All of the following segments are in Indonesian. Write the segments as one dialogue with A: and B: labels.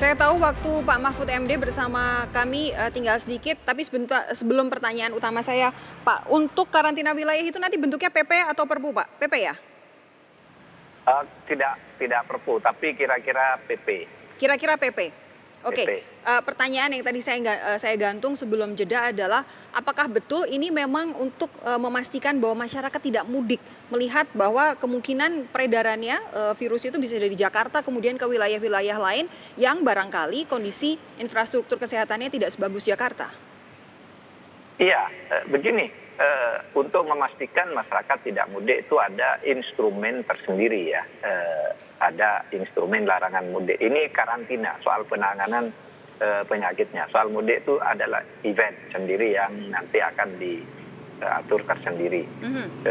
A: Saya tahu waktu Pak Mahfud MD bersama kami tinggal sedikit, tapi sebelum pertanyaan utama saya, Pak, untuk karantina wilayah itu nanti bentuknya PP atau Perpu, Pak? PP ya?
B: Tidak Perpu, tapi kira-kira PP.
A: Kira-kira PP. Oke.
B: PP.
A: Pertanyaan yang tadi saya gantung sebelum jeda adalah apakah betul ini memang untuk memastikan bahwa masyarakat tidak mudik, melihat bahwa kemungkinan peredarannya virus itu bisa dari Jakarta kemudian ke wilayah-wilayah lain yang barangkali kondisi infrastruktur kesehatannya tidak sebagus Jakarta?
B: Iya, begini, untuk memastikan masyarakat tidak mudik itu ada instrumen tersendiri ya. Ada instrumen larangan mudik. Ini karantina, soal penanganan penyakitnya. Soal mudik itu adalah event sendiri yang nanti akan diatur tersendiri.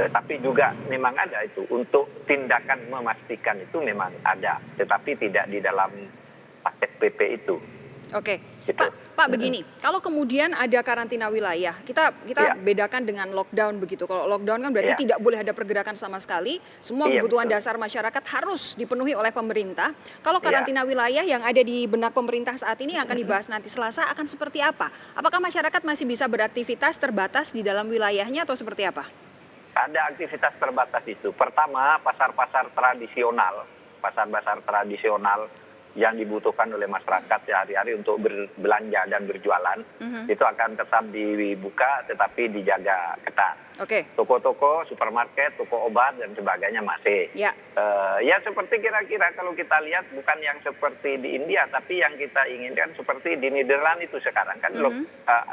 B: Tapi juga memang ada itu, untuk tindakan memastikan itu memang ada, tetapi tidak di dalam paket PP itu.
A: Oke,
B: Gitu.
A: Pak begini, kalau kemudian ada karantina wilayah, kita
B: Ya.
A: bedakan dengan lockdown begitu. Kalau lockdown kan berarti
B: Ya.
A: tidak boleh ada pergerakan sama sekali, semua
B: Iya,
A: kebutuhan
B: betul.
A: dasar masyarakat harus dipenuhi oleh pemerintah. Kalau
B: Ya.
A: karantina wilayah yang ada di benak pemerintah saat ini yang akan dibahas nanti Selasa akan seperti apa? Apakah masyarakat masih bisa beraktivitas terbatas di dalam wilayahnya atau seperti apa?
B: Ada aktivitas terbatas itu. Pertama, pasar-pasar tradisional yang dibutuhkan oleh masyarakat sehari-hari untuk berbelanja dan berjualan, itu akan tetap dibuka tetapi dijaga ketat.
A: Oke.
B: Toko-toko, supermarket, toko obat dan sebagainya masih.
A: Ya.
B: Ya seperti kira-kira kalau kita lihat bukan yang seperti di India, tapi yang kita inginkan seperti di Nederland itu sekarang kan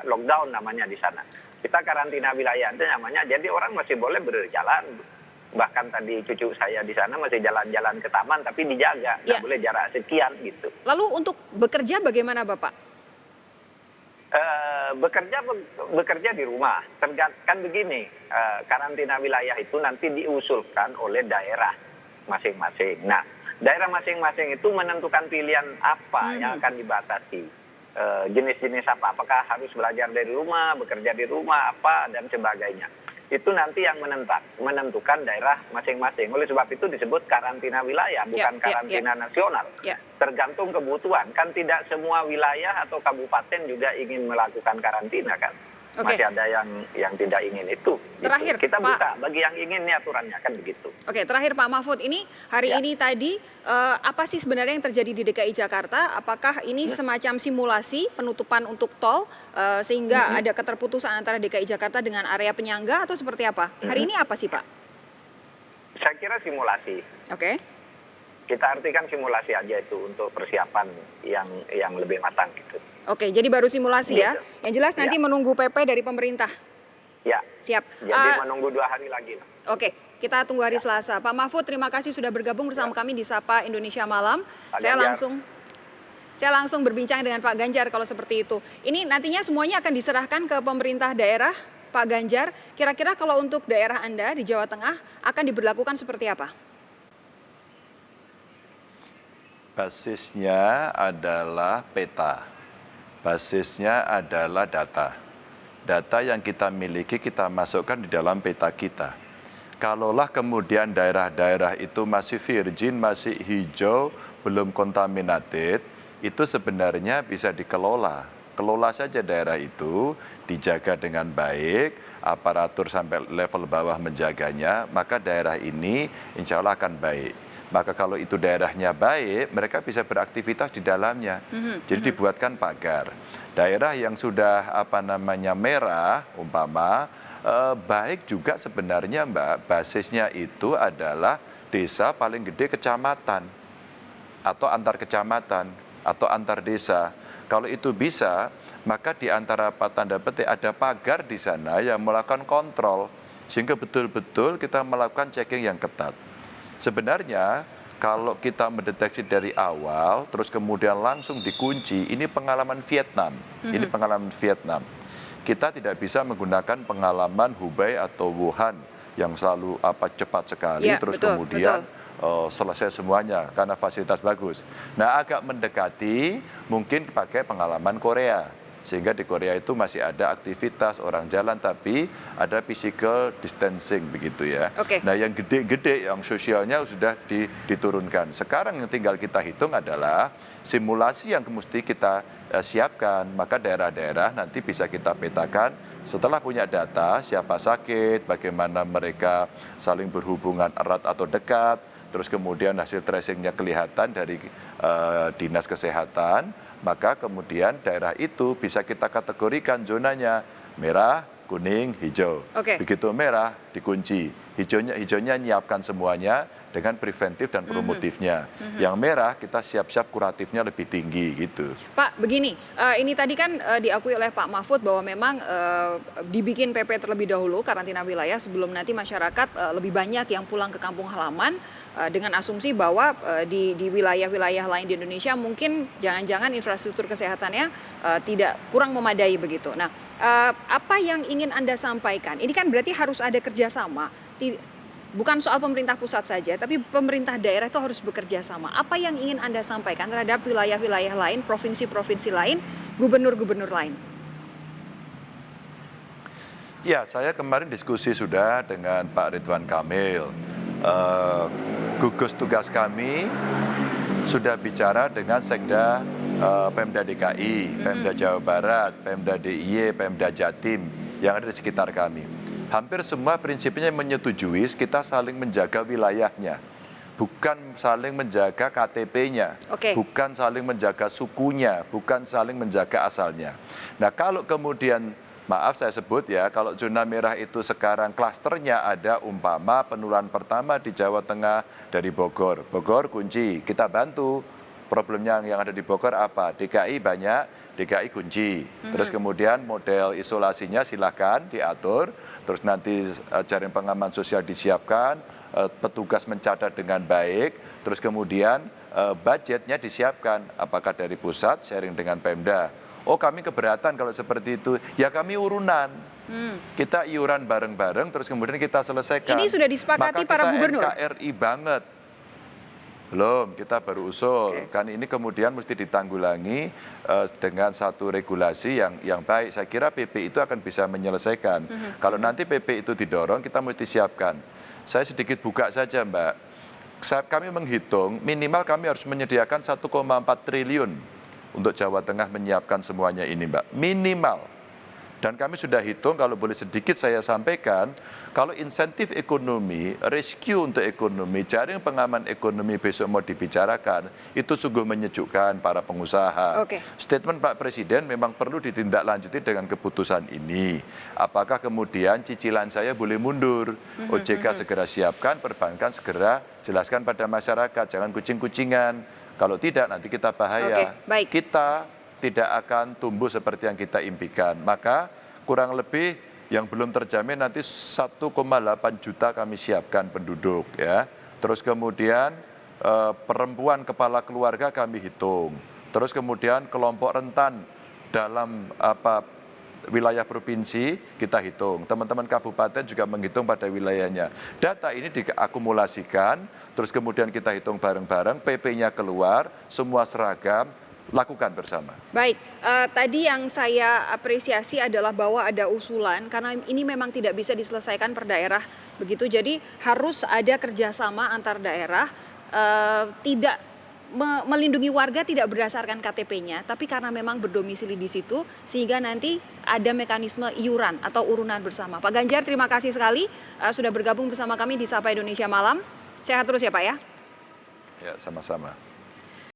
B: lockdown namanya di sana. Kita karantina wilayah itu namanya, jadi orang masih boleh berjalan. Bahkan tadi cucu saya di sana masih jalan-jalan ke taman tapi dijaga, nggak boleh jarak sekian gitu.
A: Lalu untuk bekerja bagaimana Bapak?
B: Bekerja di rumah. Kan begini, karantina wilayah itu nanti diusulkan oleh daerah masing-masing. Nah, daerah masing-masing itu menentukan pilihan apa yang akan dibatasi. Jenis-jenis apa, apakah harus belajar dari rumah, bekerja di rumah, apa, dan sebagainya. Itu nanti yang menentukan daerah masing-masing. Oleh sebab itu disebut karantina wilayah, bukan karantina nasional. Tergantung kebutuhan. Kan tidak semua wilayah atau kabupaten juga ingin melakukan karantina kan. Masih ada yang tidak ingin itu.
A: Terakhir,
B: gitu. Kita
A: Pak,
B: buka bagi yang ingin nih aturannya kan begitu.
A: Oke, terakhir Pak Mahfud, ini hari ini tadi apa sih sebenarnya yang terjadi di DKI Jakarta? Apakah ini semacam simulasi penutupan untuk tol sehingga ada keterputusan antara DKI Jakarta dengan area penyangga atau seperti apa? Hari ini apa sih Pak?
B: Saya kira simulasi.
A: Oke.
B: Kita artikan simulasi aja itu untuk persiapan yang lebih matang gitu.
A: Oke, jadi baru simulasi ya. Yang jelas nanti menunggu PP dari pemerintah.
B: Ya.
A: Siap.
B: Jadi menunggu 2 hari lagi.
A: Oke, kita tunggu hari Selasa. Pak Mahfud, terima kasih sudah bergabung bersama kami di Sapa Indonesia Malam. Saya langsung berbincang dengan Pak Ganjar kalau seperti itu. Ini nantinya semuanya akan diserahkan ke pemerintah daerah, Pak Ganjar. Kira-kira kalau untuk daerah Anda di Jawa Tengah akan diberlakukan seperti apa?
C: Basisnya adalah peta, basisnya adalah data. Data yang kita miliki kita masukkan di dalam peta kita. Kalaulah kemudian daerah-daerah itu masih virgin, masih hijau, belum contaminated, itu sebenarnya bisa dikelola. Kelola saja daerah itu, dijaga dengan baik, aparatur sampai level bawah menjaganya, maka daerah ini insya Allah akan baik. Maka kalau itu daerahnya baik, mereka bisa beraktivitas di dalamnya. Jadi dibuatkan pagar. Daerah yang sudah merah, umpama, baik juga sebenarnya Mbak, basisnya itu adalah desa paling gede kecamatan, atau antar kecamatan, atau antar desa. Kalau itu bisa, maka di antara tanda petik ada pagar di sana yang melakukan kontrol, sehingga betul-betul kita melakukan checking yang ketat. Sebenarnya kalau kita mendeteksi dari awal, terus kemudian langsung dikunci, ini pengalaman Vietnam. Ini pengalaman Vietnam. Kita tidak bisa menggunakan pengalaman Hubei atau Wuhan yang selalu cepat sekali, terus kemudian selesai semuanya karena fasilitas bagus. Nah, agak mendekati mungkin pakai pengalaman Korea. Sehingga di Korea itu masih ada aktivitas orang jalan tapi ada physical distancing begitu ya.
A: Oke.
C: Nah yang gede-gede yang sosialnya sudah diturunkan. Sekarang yang tinggal kita hitung adalah simulasi yang mesti kita siapkan. Maka daerah-daerah nanti bisa kita petakan setelah punya data siapa sakit, bagaimana mereka saling berhubungan erat atau dekat, terus kemudian hasil tracingnya kelihatan dari dinas kesehatan, maka kemudian daerah itu bisa kita kategorikan zonanya merah, kuning, hijau.
A: Oke.
C: Begitu merah dikunci, hijaunya nyiapkan semuanya dengan preventif dan promotifnya. Yang merah kita siap-siap kuratifnya lebih tinggi gitu.
A: Pak, begini, ini tadi kan diakui oleh Pak Mahfud bahwa memang dibikin PP terlebih dahulu karantina wilayah sebelum nanti masyarakat lebih banyak yang pulang ke kampung halaman dengan asumsi bahwa di wilayah-wilayah lain di Indonesia mungkin jangan-jangan infrastruktur kesehatannya tidak kurang memadai begitu. Nah, apa yang ingin Anda sampaikan? Ini kan berarti harus ada kerjasama. Bukan soal pemerintah pusat saja, tapi pemerintah daerah itu harus bekerja sama. Apa yang ingin Anda sampaikan terhadap wilayah-wilayah lain, provinsi-provinsi lain, gubernur-gubernur lain?
C: Ya, saya kemarin diskusi sudah dengan Pak Ridwan Kamil. Gugus tugas kami sudah bicara dengan Sekda Pemda DKI, Pemda Jawa Barat, Pemda DIY, Pemda Jatim yang ada di sekitar kami. Hampir semua prinsipnya menyetujui kita saling menjaga wilayahnya, bukan saling menjaga KTP-nya, bukan saling menjaga sukunya, bukan saling menjaga asalnya. Nah kalau kemudian, maaf saya sebut ya, kalau zona merah itu sekarang klasternya ada umpama penularan pertama di Jawa Tengah dari Bogor. Bogor kunci, kita bantu. Problemnya yang ada di Bogor apa? DKI banyak, DKI kunci. Terus kemudian model isolasinya silakan diatur. Terus nanti jaring pengaman sosial disiapkan, petugas mencatat dengan baik. Terus kemudian budgetnya disiapkan. Apakah dari pusat, sharing dengan Pemda. Oh kami keberatan kalau seperti itu. Ya kami urunan. Kita iuran bareng-bareng terus kemudian kita selesaikan.
A: Ini sudah disepakati para gubernur?
C: Maka kita NKRI banget. Belum, kita baru usul. Kan ini kemudian mesti ditanggulangi dengan satu regulasi yang baik. Saya kira PP itu akan bisa menyelesaikan. Kalau nanti PP itu didorong, kita mesti siapkan. Saya sedikit buka saja, Mbak. Kami menghitung minimal kami harus menyediakan 1,4 triliun untuk Jawa Tengah menyiapkan semuanya ini, Mbak. Minimal. Dan kami sudah hitung, kalau boleh sedikit saya sampaikan, kalau insentif ekonomi, rescue untuk ekonomi, jaring pengaman ekonomi besok mau dibicarakan, itu sungguh menyejukkan para pengusaha. Statement Pak Presiden memang perlu ditindaklanjuti dengan keputusan ini. Apakah kemudian cicilan saya boleh mundur? OJK segera siapkan, perbankan segera jelaskan pada masyarakat, jangan kucing-kucingan. Kalau tidak nanti kita bahaya. Kita tidak akan tumbuh seperti yang kita impikan. Maka kurang lebih yang belum terjamin nanti 1,8 juta kami siapkan penduduk ya. Terus kemudian perempuan kepala keluarga kami hitung. Terus kemudian kelompok rentan dalam wilayah provinsi kita hitung. Teman-teman kabupaten juga menghitung pada wilayahnya. Data ini diakumulasikan, terus kemudian kita hitung bareng-bareng, PP-nya keluar, semua seragam, lakukan bersama.
A: Baik, tadi yang saya apresiasi adalah bahwa ada usulan karena ini memang tidak bisa diselesaikan per daerah begitu. Jadi harus ada kerjasama antar daerah, tidak melindungi warga tidak berdasarkan KTP-nya, tapi karena memang berdomisili di situ sehingga nanti ada mekanisme iuran atau urunan bersama. Pak Ganjar, terima kasih sekali sudah bergabung bersama kami di Sapa Indonesia Malam. Sehat terus ya Pak ya.
C: Ya, sama-sama.